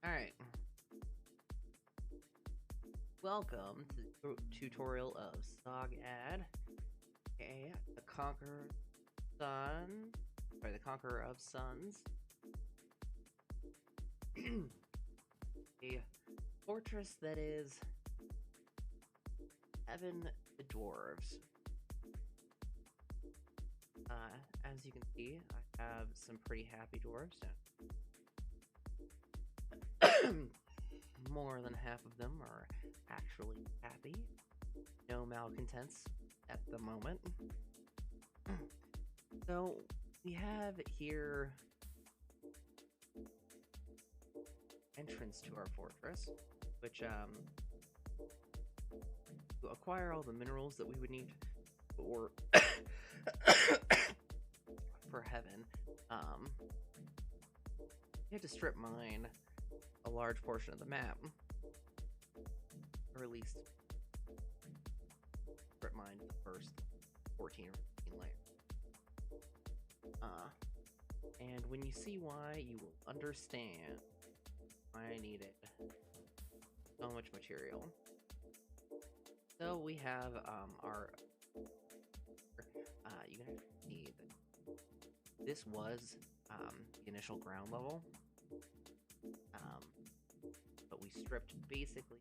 Alright. Welcome to the tutorial of Sogad, aka the Conqueror Sun, the Conqueror of Suns. A fortress that is Heaven the Dwarves. As you can see, I have some pretty happy dwarves. More than half of them are actually happy. No malcontents at the moment. So we have here entrance to our fortress, which to acquire all the minerals that we would need for for heaven, we had to strip mine a large portion of the map, or at least strip mine the first 14 or 15 layers. And when you see why, you will understand why I needed so much material. So we have our you can actually see that this was the initial ground level, but we stripped basically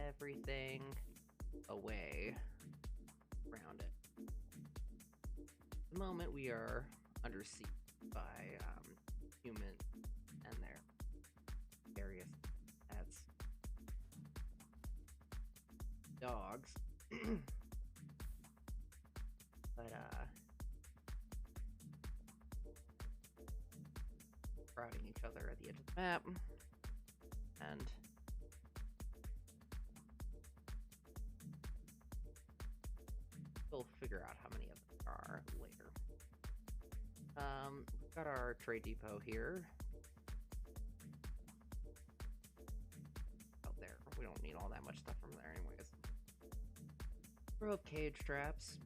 everything away around it. At the moment we are under siege by humans and their various pets. Dogs. But crowding each other at the edge of the map, and we'll figure out how many of them there are later. We've got our trade depot here. Out there. We don't need all that much stuff from there anyways. Row of cage traps.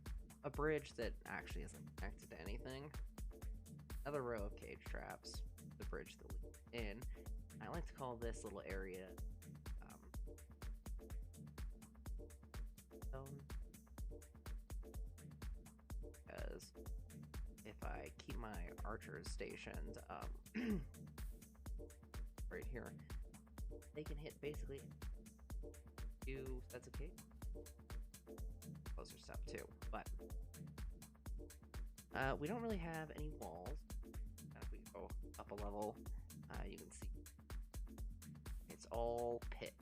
A bridge that actually isn't connected to anything. Another row of cage traps. The bridge that leads in. I like to call this little area because if I keep my archers stationed right here, they can hit basically 2 sets of cage. Closer stuff too, but we don't really have any walls. If we go up a level, you can see it's all pit.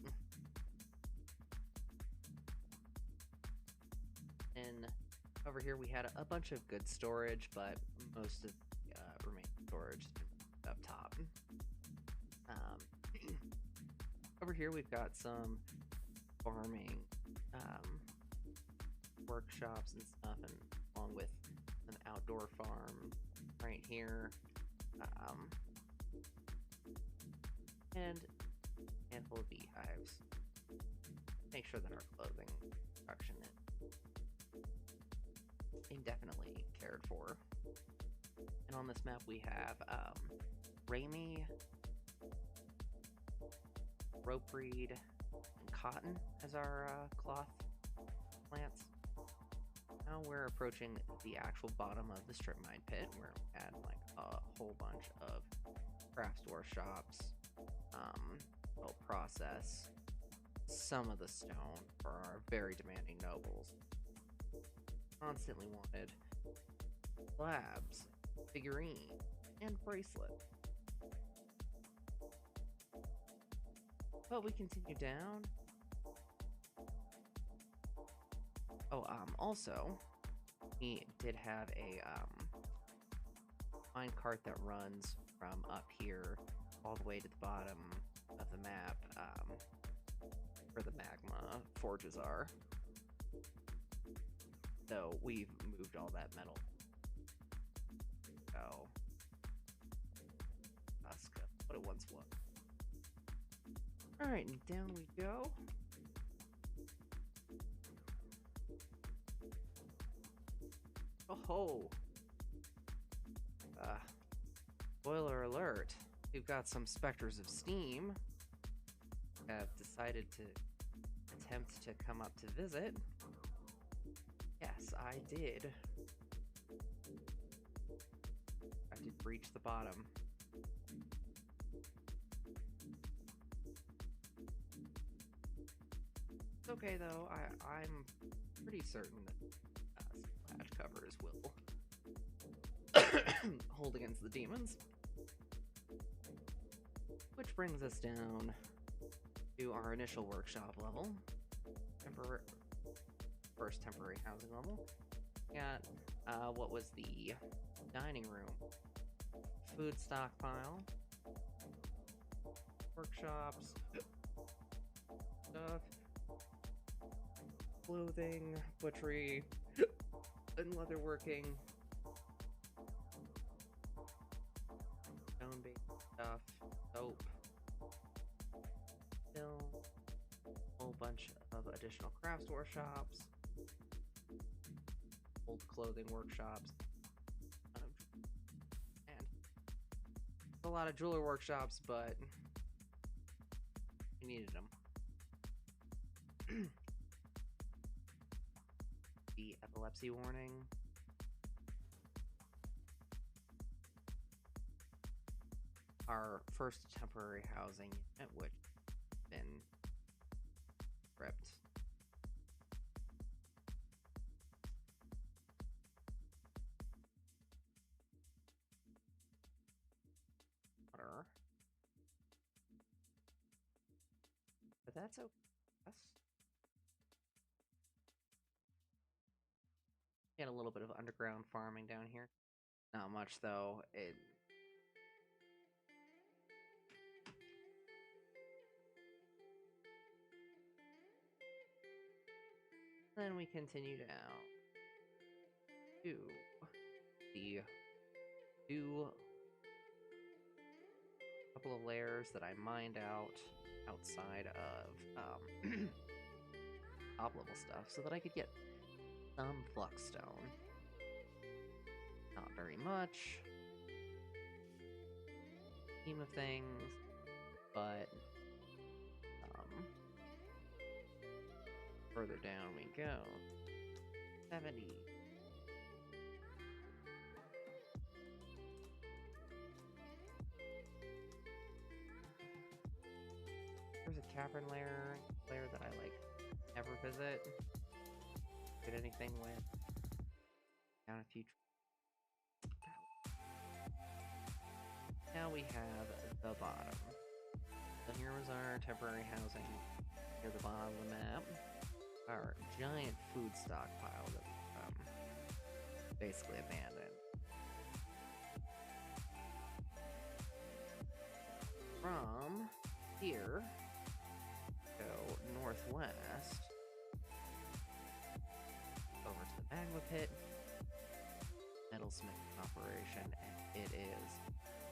And over here we had a bunch of good storage, but most of the remaining storage is up top. Over here we've got some farming workshops and stuff, and along with an outdoor farm right here, and a handful of beehives. Make sure that our clothing production is indefinitely cared for. And on this map we have Ramie, rope reed, and cotton as our cloth plants. Now we're approaching the actual bottom of the strip mine pit, where we had like a whole bunch of crafts workshops. We'll process some of the stone for our very demanding nobles. Constantly wanted slabs, figurine, and bracelet. But we continue down. Oh, also, we did have a mine cart that runs from up here all the way to the bottom of the map, where the magma forges are. So we've moved all that metal. Oh, Huska, what it once was. All right, and down we go. Oh, spoiler alert, we've got some specters of steam have decided to attempt to come up to visit. Yes, I did. I did breach the bottom. It's okay though, I'm pretty certain that splash covers will hold against the demons. Which brings us down to our initial workshop level. First temporary housing level. Got what was the dining room, food stockpile, workshops, stuff, clothing, butchery, and leatherworking, stone-based stuff, soap, still a whole bunch of additional crafts workshops, old clothing workshops, and a lot of jeweler workshops, but we needed them. The epilepsy warning. Our first temporary housing unit, which has been ripped. Water. But that's okay. Get a little bit of underground farming down here. Not much though. Then we continue down to the two couple of layers that I mined out outside of top level stuff so that I could get some flux stone. Not very much. Scheme of things, but further down we go. 70. There's a cavern layer that I like never visit. Get anything with. Down a few. Now we have the bottom. So here was our temporary housing near the bottom of the map. Our giant food stockpile that we basically abandoned. From here, go northwest over to the magma pit, metalsmith operation, and it is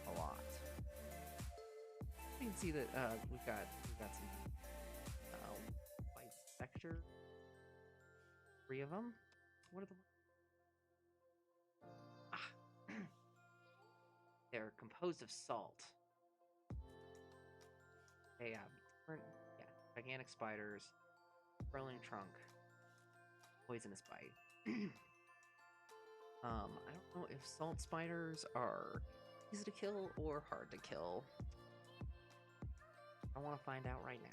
a lot. You can see that we've got some white specter. 3 of them. What are the? They're composed of salt. They gigantic spiders, rolling trunk, poisonous bite. I don't know if salt spiders are easy to kill or hard to kill. I want to find out right now.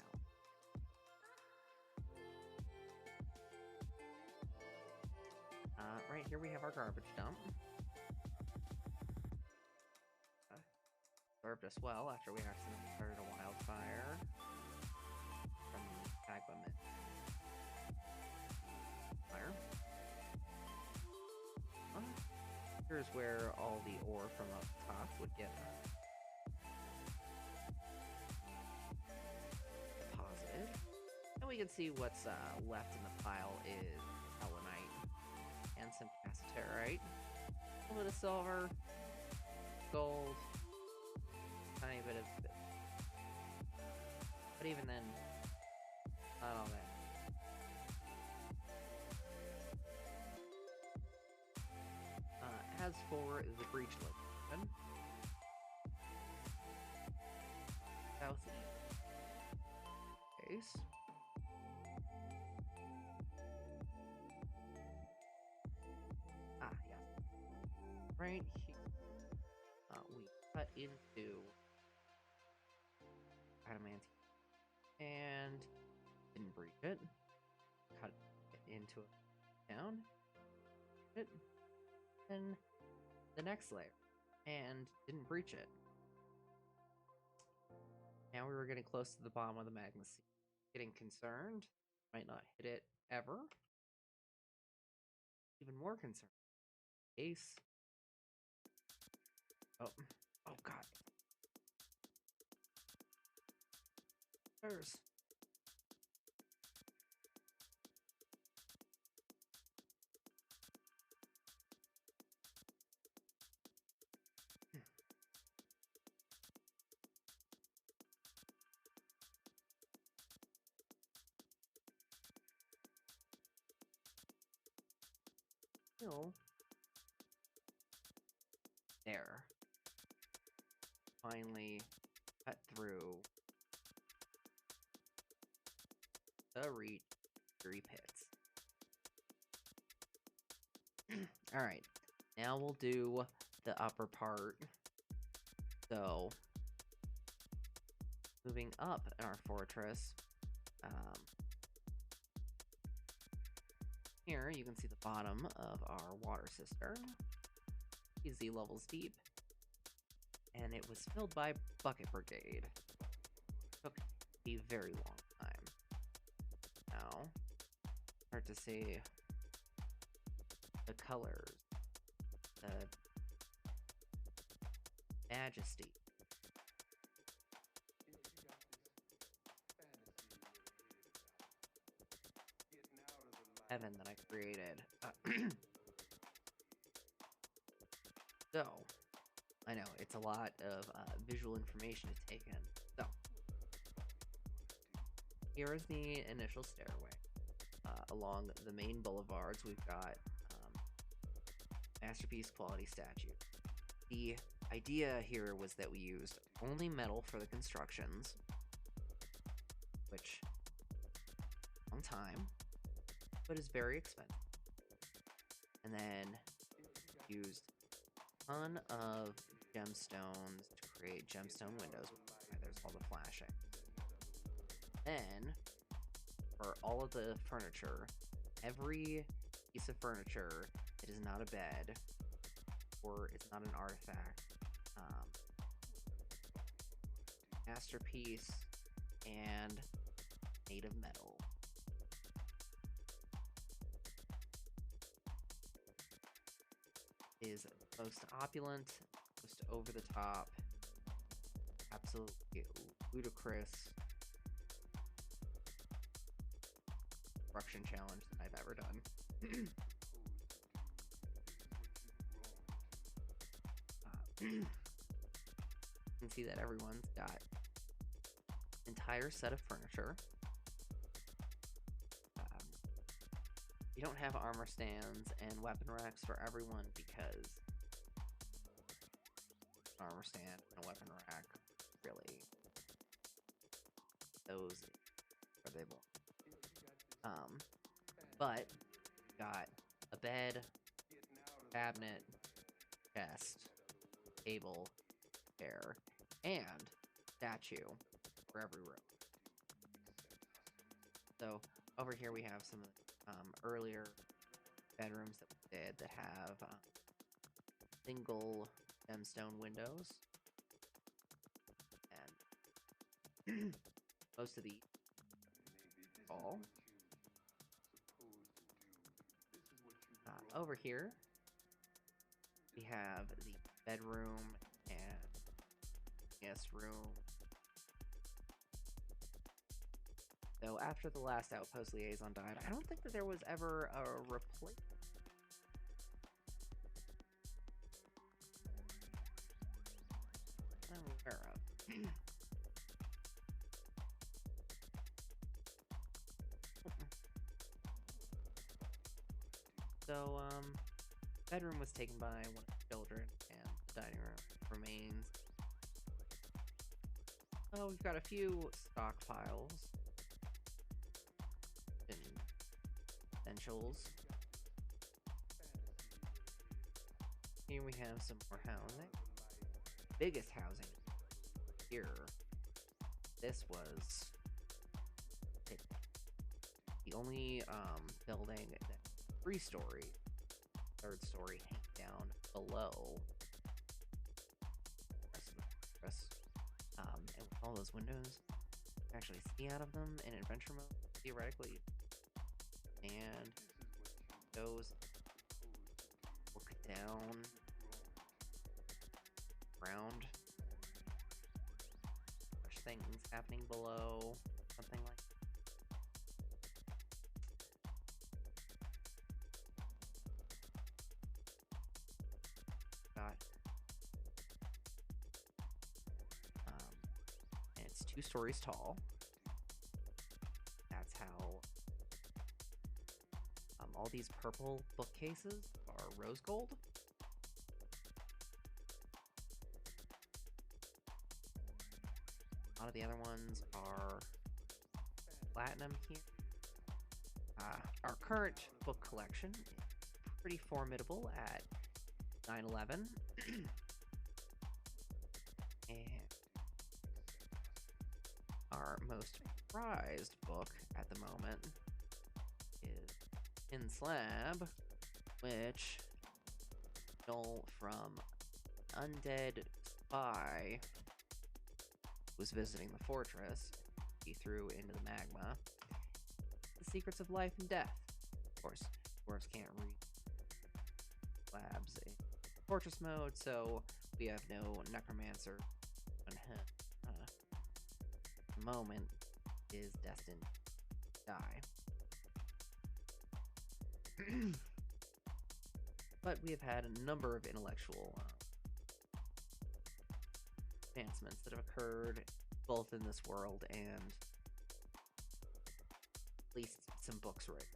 Right here we have our garbage dump. Served us well after we accidentally started a wildfire from magma fire. here's where all the ore from up top would get deposited. And we can see what's left in the pile is allanite and some cassiterite. A little bit of silver, gold, tiny bit of... But even then, not all that. As for the breach location, southeast base. Yes. Right here, we cut into adamantine and didn't breach it. Cut it into it down. It. Then the next layer and didn't breach it. Now we were getting close to the bottom of the magma sea. Getting concerned. Might not hit it ever. Even more concerned. Ace. Oh god. There's. There. Finally cut through the three pits. Alright, now we'll do the upper part. So, moving up in our fortress, here you can see the bottom of our water cistern. Easy levels deep. And it was filled by Bucket Brigade. Took a very long time. Now, start to see the colors, the majesty. Heaven that I created. So, I know, it's a lot of visual information to take in. So, here is the initial stairway. Along the main boulevards, we've got masterpiece quality statue. The idea here was that we used only metal for the constructions, which, long time, but is very expensive. And then used a ton of gemstones to create gemstone windows. There's all the flashing. Then, for all of the furniture, every piece of furniture that is not a bed, or it's not an artifact, masterpiece, and made of metal. Is most opulent, most over the top, absolutely ludicrous construction challenge that I've ever done. You can see that everyone's got an entire set of furniture. You don't have armor stands and weapon racks for everyone because an armor stand and a weapon rack, really, those are they belong. But got a bed, cabinet, chest, table, chair, and statue for every room. So over here we have some of the earlier bedrooms that we did that have single gemstone windows, and most of the all. Over here We have the bedroom and guest room. So after the last Outpost liaison died, I don't think that there was ever a replacement. I'm aware of. So, bedroom was taken by one of the children, and the dining room remains. Oh, we've got a few stockpiles and essentials. Here we have some more housing. Biggest housing here. This was it, the only building that 3-story, 3rd story hang down below. And with all those windows, you can actually see out of them in adventure mode, theoretically. And those look down, ground. There's things happening below, something like got. And it's 2 stories tall. That's how all these purple bookcases are rose gold. A lot of the other ones are platinum here. Our current book collection is pretty formidable at 911. And our most prized book at the moment is In Slab, which stole from undead spy was visiting the fortress. He threw into the magma the secrets of life and death. Of course, dwarves can't read slabs in fortress mode, so we have no necromancer on him. The moment is destined to die. But we have had a number of intellectual advancements that have occurred both in this world and at least some books written.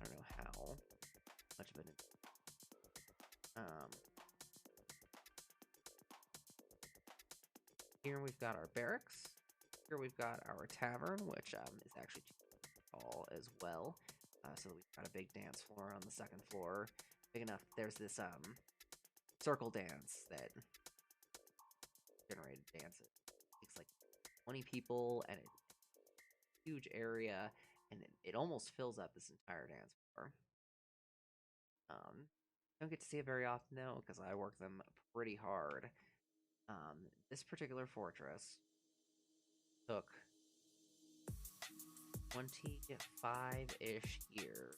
I don't know how much of it. Here we've got our barracks. Here we've got our tavern, which is actually tall as well. So we've got a big dance floor on the 2nd floor. Big enough. There's this circle dance that generated dances. It takes like 20 people, and it's a huge area, and it almost fills up this entire dance floor. Don't get to see it very often though, because I work them pretty hard. This particular fortress took 25-ish years.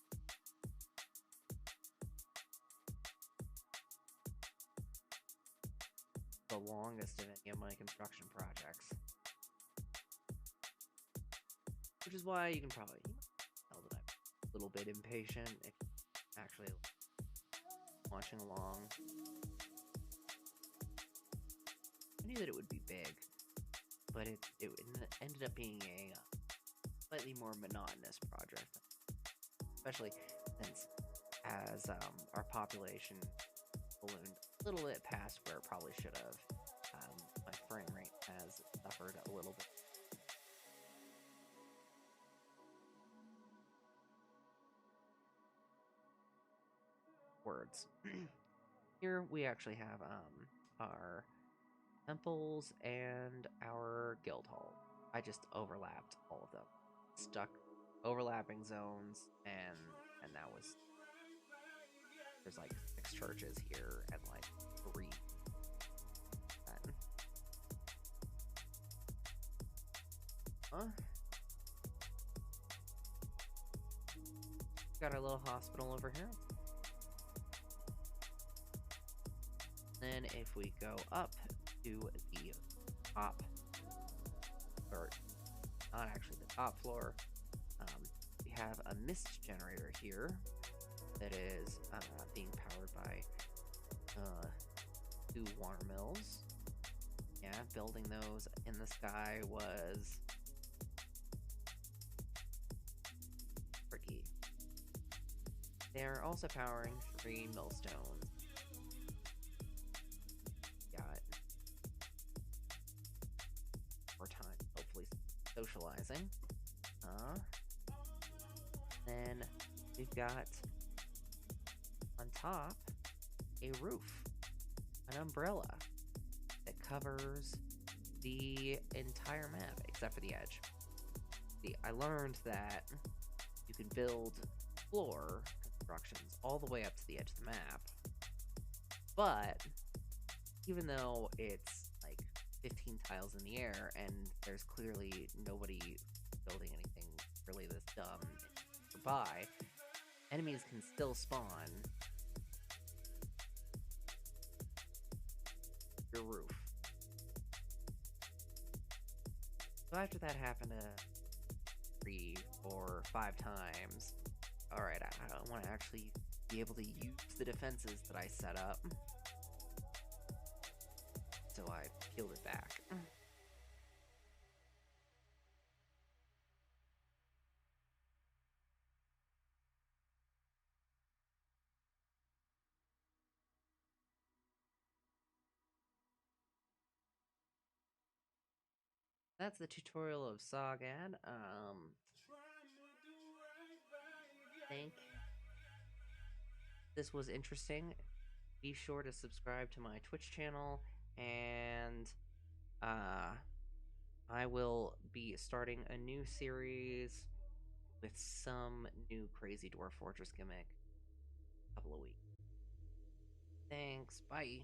The longest of any of my construction projects. Which is why you can probably tell that I'm a little bit impatient if you're actually watching along. I knew that it would be big, but it ended up being a slightly more monotonous project, especially since as our population ballooned a little bit past where it probably should have. My frame rate has suffered a little bit. Words. Here we actually have our temples and our guild hall. I just overlapped all of them. Stuck overlapping zones, and that was, there's like 6 churches here and like 3. Got our little hospital over here. Then if we go up to the top, or not actually the top floor, we have a mist generator here that is being powered by two water mills. Yeah, building those in the sky was tricky. They're also powering three millstones. Got more time, hopefully socializing. Then we've got on top a roof, an umbrella that covers the entire map except for the edge. See, I learned that you can build floor constructions all the way up to the edge of the map, but even though it's like 15 tiles in the air and there's clearly nobody building anything really this dumb nearby, enemies can still spawn your roof. So after that happened 3, 4, 5 times, alright, I want to actually be able to use the defenses that I set up. So I peeled it back. That's the tutorial of Sogad. Think this was interesting. Be sure to subscribe to my Twitch channel, and I will be starting a new series with some new crazy Dwarf Fortress gimmick in a couple of weeks. Thanks, bye.